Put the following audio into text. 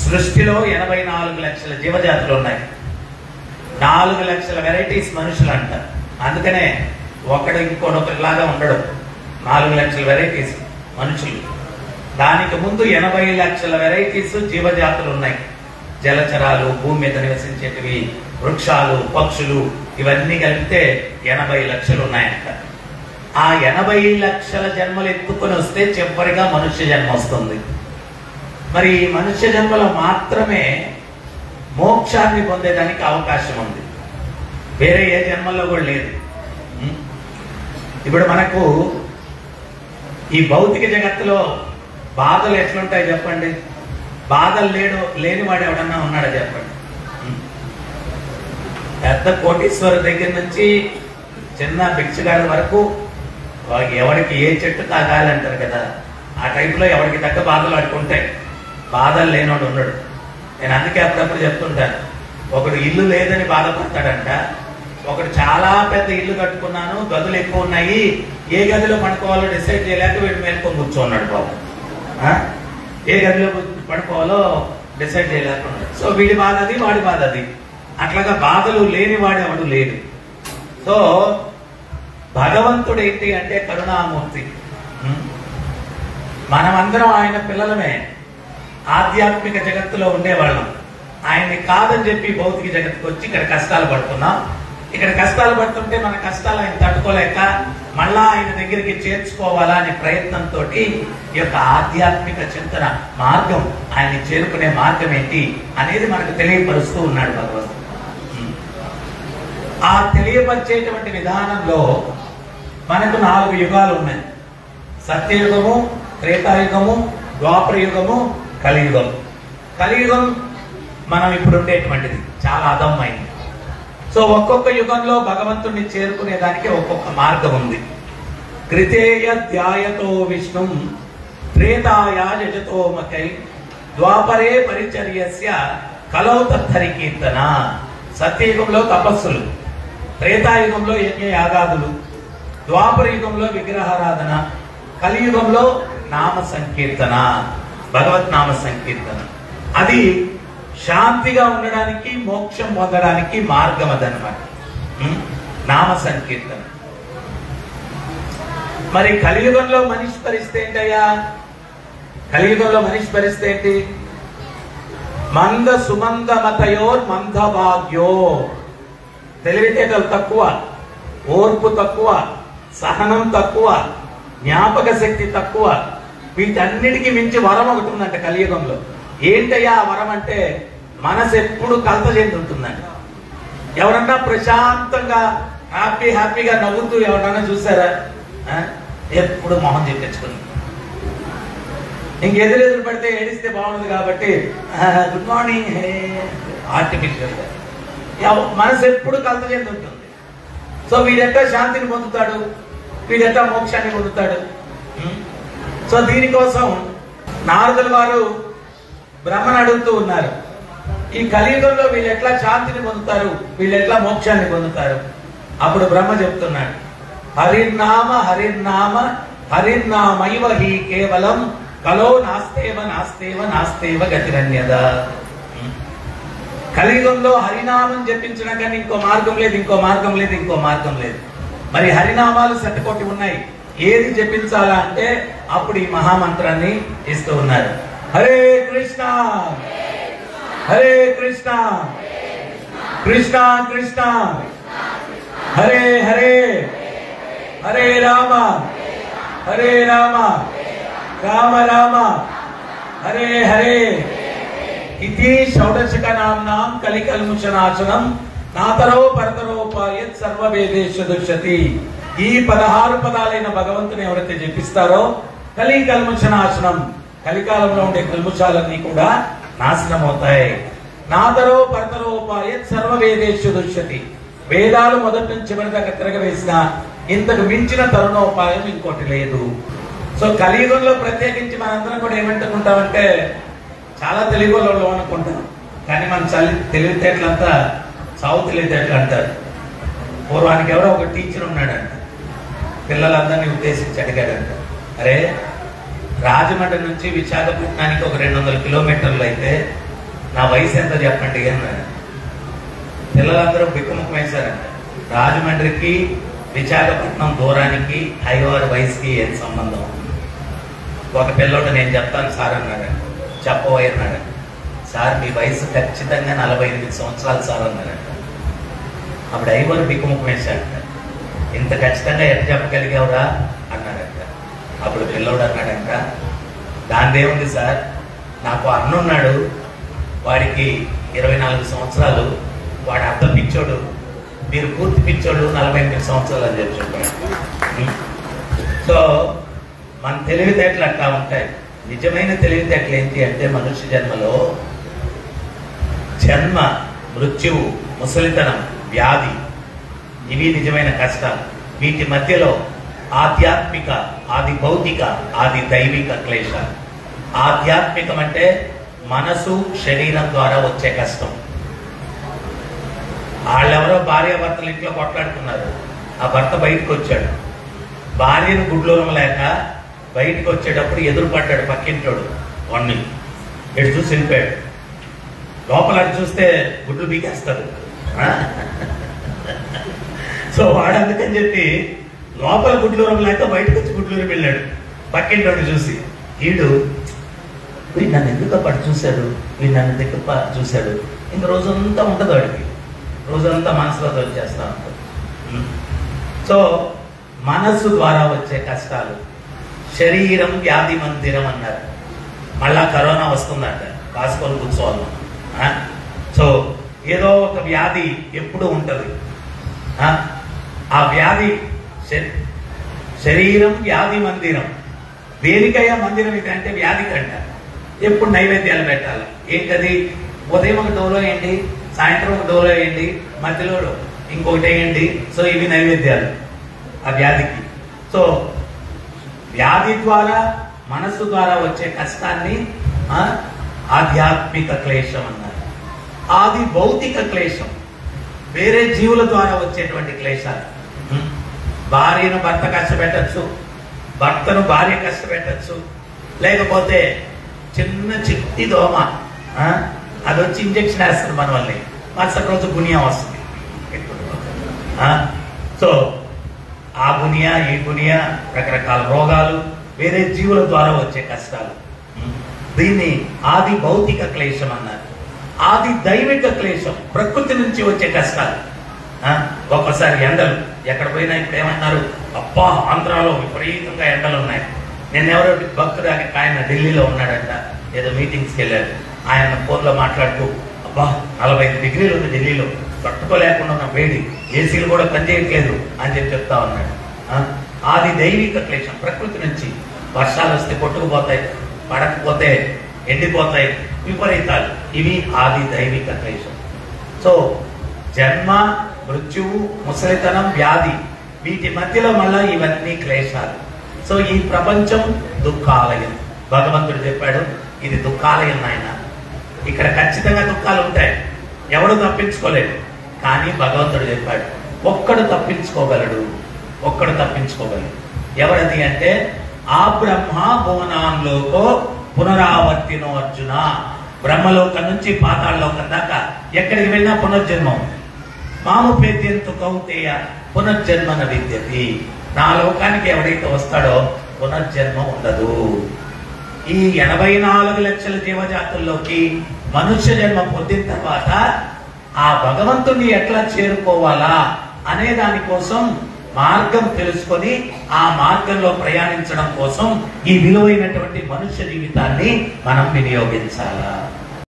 సృష్టిలో 84 లక్షల జీవజాతులు ఉన్నాయి. 4 లక్షల వెరైటీస్ మనుషులు అంట. అందుకనే ఒకడు ఇంకొకరిలాగా ఉండడు. 4 లక్షల వెరైటీస్ మనుషులు. దానికి ముందు 80 లక్షల వెరైటీస్ జీవజాతులు ఉన్నాయి. జలచరాలు, భూమి మీద నివసించేటివి, వృక్షాలు, పక్షులు, ఇవన్నీ కలిపితే 80 లక్షలు ఉన్నాయంట. ఆ 80 లక్షల జన్మలు ఎత్తుకొని వస్తే చివరిగా మనుష్య జన్మ వస్తుంది. మరి ఈ మనుష్య జన్మలో మాత్రమే మోక్షాన్ని పొందేదానికి అవకాశం ఉంది. వేరే ఏ జన్మల్లో కూడా లేదు. ఇప్పుడు మనకు ఈ భౌతిక జగత్తులో బాధలు ఎట్లుంటాయి చెప్పండి? బాధలు లేనివాడు ఎవడన్నా ఉన్నాడా చెప్పండి? పెద్ద కోటీశ్వరు దగ్గర నుంచి చిన్న భిక్షగాడి వరకు ఎవరికి ఏ చెట్టు తాగాలి అంటారు కదా, ఆ టైంలో ఎవరికి తగ్గ బాధలు అడుకుంటాయి. బాధలు లేనివాడు ఉన్నాడు. నేను అందుకే అప్పుడప్పుడు చెప్తుంటాను, ఒకడు ఇల్లు లేదని బాధపడతాడంట, ఒకడు చాలా పెద్ద ఇల్లు కట్టుకున్నాను, గదులు ఎక్కువ ఉన్నాయి, ఏ గదిలో పడుకోవాలో డిసైడ్ చేయలేక వీడు మేల్కొని కూర్చోన్నాడు బాబు. ఏ గదిలో పడుకోవాలో డిసైడ్ చేయలేకున్నాడు. సో వీడి బాధ అది, వాడి బాధ అది. అట్లాగా బాధలు లేని వాడెవడు లేడు. సో భగవంతుడు ఏంటి అంటే కరుణామూర్తి. మనమందరం ఆయన పిల్లలమే. ఆధ్యాత్మిక జగత్తులో ఉండేవాళ్ళం. ఆయన్ని కాదని చెప్పి భౌతిక జగత్తుకు వచ్చి ఇక్కడ కష్టాలు పడుతున్నాం. ఇక్కడ కష్టాలు పడుతుంటే మన కష్టాలు ఆయన తట్టుకోలేక మళ్ళా ఆయన దగ్గరికి చేర్చుకోవాలా అనే ప్రయత్నంతో ఈ యొక్క ఆధ్యాత్మిక చింతన మార్గం, ఆయన్ని చేరుకునే మార్గం ఏంటి అనేది మనకు తెలియపరుస్తూ ఉన్నాడు భగవంతుడు. ఆ తెలియపరిచేటువంటి విధానంలో మనకు 4 యుగాలు ఉన్నాయి. సత్యయుగము, త్రేతాయుగము, ద్వాపర యుగము, కలియుగం. కలియుగం మనం ఇప్పుడు ఉండేటువంటిది చాలా అదమ్మైంది. సో ఒక్కొక్క యుగంలో భగవంతుడిని చేరుకునే దానికి ఒక్కొక్క మార్గం ఉంది. కృతేయ ధ్యాయతో విష్ణుం త్రేతాయా యజతో మకై ద్వాపరే పరిచర్యస్య కలౌ తత్తరి కీర్తన. సత్యయుగంలో తపస్సులు, త్రేతాయుగంలో యజ్ఞ యాగాదులు, ద్వాపర యుగంలో విగ్రహారాధన, కలియుగంలో నామ సంకీర్తన, భగవత్ నామ సంకీర్తన. అది శాంతిగా ఉండడానికి, మోక్షం పొందడానికి మార్గం అదనమాట నామ సంకీర్తన. మరి కలియుగంలో మనిషి పరిస్థితి ఏంటయ్యా? కలియుగంలో మనిషి పరిస్థితి ఏంటి? మంద సుమంద మతయోర్ మంద భాగ్యో. తెలివితేటలు తక్కువ, ఓర్పు తక్కువ, సహనం తక్కువ, జ్ఞాపక శక్తి తక్కువ. వీటన్నిటికీ మించి వరం ఒకటి ఉందంట కలియుగంలో. ఏంటయ్యా ఆ వరం అంటే మనసు ఎప్పుడు కలత చెంది ఉంటుందండి. ఎవరన్నా ప్రశాంతంగా హ్యాపీగా నవ్వుతూ ఎవరన్నా చూసారా? ఎప్పుడు మొహం చెప్పించుకుని ఇంకెదురెదురు పడితే ఏడిస్తే బాగుంది కాబట్టి గుడ్ మార్నింగ్ ఆర్టిఫిషియల్ గా మనసు ఎప్పుడు కలత చెంది ఉంటుంది. సో వీడెట్టా శాంతిని పొందుతాడు, వీడెట్టా మోక్షాన్ని పొందుతాడు. సో దీనికోసం నారదుల వారు బ్రహ్మను అడుగుతూ ఉన్నారు, ఈ కలియుగంలో వీళ్ళు ఎట్లా శాంతిని పొందుతారు, వీళ్ళు ఎట్లా మోక్షాన్ని పొందుతారు? అప్పుడు బ్రహ్మ చెప్తున్నాడు, హరిర్నామ హరిర్నామ హరిర్నామైవ హి కేవలం కలో నాస్తేవ నాస్తేవ నాస్తేవ గతిరన్యద. కలియుగంలో హరినామం జపించడం కానీ ఇంకో మార్గం లేదు, ఇంకో మార్గం లేదు, ఇంకో మార్గం లేదు. మరి హరినామాలు శతకోటి ఉన్నాయి. ఏది జపించాలా అంటే అప్పుడు ఈ మహామంత్రాన్ని ఇస్తూ ఉన్నారు. హరే కృష్ణ హరే కృష్ణ కృష్ణ కృష్ణ హరే హరే హరే రామ హరే రామ రామ రామ హరే హరే ఇది షౌడశక నామ్నాం కలికల్ముషనాశనం నాతరో పరతరోపాయత్ సర్వవేదేషు దుష్యతి. ఈ 16 పదాలైన భగవంతుని ఎవరైతే జపిస్తారో కలికల్ముషనాశనం, కలికాలంలో ఉండే కల్ముషాలన్నీ కూడా నాశనం అవుతాయి. నాతరో పరతరోపాయత్ సర్వవేదేషు దుష్యతి. వేదాలు మొదటి నుంచి చివరి దాకా తిరగవేసిన ఇంతకు మించిన తరుణోపాయం ఇంకోటి లేదు. సో కలియుగంలో ప్రత్యేకించి మనందరం కూడా ఏమంటుకుంటామంటే చాలా తెలుగు వాళ్ళు అనుకుంటాం, కానీ మన తెలివితేటలంతా సావు తెలివితేటలు అంటారు. పూర్వానికి ఎవరో ఒక టీచర్ ఉన్నాడంట, పిల్లలందరినీ ఉద్దేశించి అడిగాడంట, అరే రాజమండ్రి నుంచి విశాఖపట్నానికి ఒక 200 కిలోమీటర్లు అయితే నా వయసు ఎంత చెప్పండి అన్నాడు. పిల్లలందరూ బిక్కుముఖం వేశారంట. రాజమండ్రికి విశాఖపట్నం దూరానికి అయ్యవారి వయసుకి ఏం సంబంధం? ఒక పిల్లోడు నేను చెప్తాను సార్ అన్నాడు. చెప్పబోయి అన్నాడు. సార్ మీ వయసు ఖచ్చితంగా 48 సంవత్సరాలు సార్ అన్నాడంట. అప్పుడు అయ్యవారు బిక్కుముఖం వేశాడంట. ఇంత ఖచ్చితంగా ఎట్లా చెప్పగలిగావురా అన్నాడంట. అప్పుడు పిల్లోడు అన్నాడంట, దానిదేముంది సార్, నాకు అన్నున్నాడు, వాడికి 24 సంవత్సరాలు, వాడు అర్థం పిచ్చోడు, మీరు పూర్తి పిచ్చోడు 48 సంవత్సరాలు అని చెప్పాడు. సో మన తెలివితేటలు అట్లా ఉంటాయి. నిజమైన తెలివితేటలు ఏంటి అంటే మనుష్య జన్మలో జన్మ, మృత్యువు, ముసలితనం, వ్యాధి, ఇవి నిజమైన కష్టాలు. వీటి మధ్యలో ఆధ్యాత్మిక, ఆది భౌతిక, ఆది దైవిక క్లేశాలు. ఆధ్యాత్మికం అంటే మనసు శరీరం ద్వారా వచ్చే కష్టం. వాళ్ళెవరో భార్యాభర్తలు ఇంట్లో కొట్లాడుతున్నారు. ఆ భర్త బయటకు వచ్చాడు, భార్యను గుడ్లూరం లేక బయటకు వచ్చేటప్పుడు ఎదురు పడ్డాడు పక్కింటోడు. వాడిని ఎటు చూసి వెళ్ళిపోయాడు. లోపల చూస్తే గుడ్లు బీకేస్తాడు. సో వాడు అందుకని చెప్పి లోపల గుడ్లూరం లేక బయటకు వచ్చి గుడ్లూరు వెళ్ళాడు. పక్కింటోడు చూసి, వీడు నన్ను ఎందుకు పడి చూశాడు, వీడు నన్ను దగ్గర చూశాడు, ఇంక రోజంతా ఉంటుంది వాడికి, రోజంతా మనసులో వచ్చేస్తా ఉంటుంది. సో మనస్సు ద్వారా వచ్చే కష్టాలు. శరీరం వ్యాధి మందిరం అన్నారు. మళ్ళా కరోనా వస్తుందంట, కాసుకొని కూర్చోవాలి. సో ఏదో ఒక వ్యాధి ఎప్పుడు ఉంటుంది. ఆ వ్యాధి శరీరం వ్యాధి మందిరం. దేనికయ్యా మందిరం ఇది అంటే వ్యాధి కంట. ఎప్పుడు నైవేద్యాలు పెట్టాలి. ఏంటది? ఉదయం ఒక డోలో వేయండి, సాయంత్రం ఒక డోలో వేయండి, మధ్యలో ఇంకొకటి వేయండి. సో ఇవి నైవేద్యాలు ఆ వ్యాధికి. సో వ్యాధి ద్వారా, మనస్సు ద్వారా వచ్చే కష్టాన్ని ఆధ్యాత్మిక క్లేశం అన్నారు. ఆది భౌతిక క్లేశం వేరే జీవుల ద్వారా వచ్చేటువంటి క్లేశాలు. భార్యను భర్త కష్టపెట్టచ్చు, భర్తను భార్య కష్టపెట్టచ్చు, లేకపోతే చిన్న చిట్టి దోమ అది వచ్చి ఇంజక్షన్ వేస్తుంది మన వల్ల, మరుసటి రోజు గునియా వస్తుంది. సో ఆ గునియా, ఈ గునియా, రకరకాల రోగాలు వేరే జీవుల ద్వారా వచ్చే కష్టాలు. దీన్ని ఆది భౌతిక క్లేశం అన్నారు. ఆది దైవిక క్లేశం ప్రకృతి నుంచి వచ్చే కష్టాలు. ఒక్కసారి ఎండలు, ఎక్కడ పోయినా ఇప్పుడు ఏమన్నారు, అబ్బా ఆంధ్రాలో విపరీతంగా ఎండలు ఉన్నాయి. నేను ఎవరో భక్తుడు ఆయన ఢిల్లీలో ఉన్నాడంట, ఏదో మీటింగ్స్కి వెళ్ళాడు. ఆయన ఫోన్లో మాట్లాడుతూ, అబ్బా 45 డిగ్రీలు ఉంది ఢిల్లీలో, తట్టుకోలేకుండా ఉన్న వేడి, ఏసీలు కూడా పనిచేయట్లేదు అని చెప్పి చెప్తా ఉన్నాడు. ఆది దైవిక క్లేశం ప్రకృతి నుంచి. వర్షాలు వస్తే కొట్టుకుపోతాయి, పడకపోతే ఎండిపోతాయి, విపరీతాలు. ఇవి ఆది దైవిక క్లేశం. సో జన్మ, మృత్యువు, ముసలితనం, వ్యాధి, వీటి మధ్యలో మళ్ళా ఇవన్నీ క్లేశాలు. సో ఈ ప్రపంచం దుఃఖాలయం. భగవంతుడు చెప్పాడు, ఇది దుఃఖాలయం నాయన. ఇక్కడ ఖచ్చితంగా దుఃఖాలు ఉంటాయి, ఎవడు తప్పించుకోలేడు. కానీ భగవంతుడు చెప్పాడు, ఒక్కడు తప్పించుకోగలడు, ఒక్కడు తప్పించుకోగలడు. ఎవరది అంటే ఆ బ్రహ్మ భువనాల్లోకో పునరావర్తినో అర్జున. బ్రహ్మలోకం నుంచి పాతాళలోకం దాకా ఎక్కడికి వెళ్ళినా పునర్జన్మం. మాముపేద్యంతు కౌంతేయ పునర్జన్మన విద్యతి. నా లోకానికి ఎవడైతే వస్తాడో పునర్జన్మ ఉండదు. ఈ 84 లక్షల జీవజాతుల్లోకి మనుష్య జన్మ పొందిన తర్వాత ఆ భగవంతుని ఎట్లా చేరుకోవాలా అనే దానికోసం మార్గం తెలుసుకొని ఆ మార్గంలో ప్రయాణించడం కోసం ఈ విలువైనటువంటి మనుష్య జీవితాన్ని మనం వినియోగించాలా.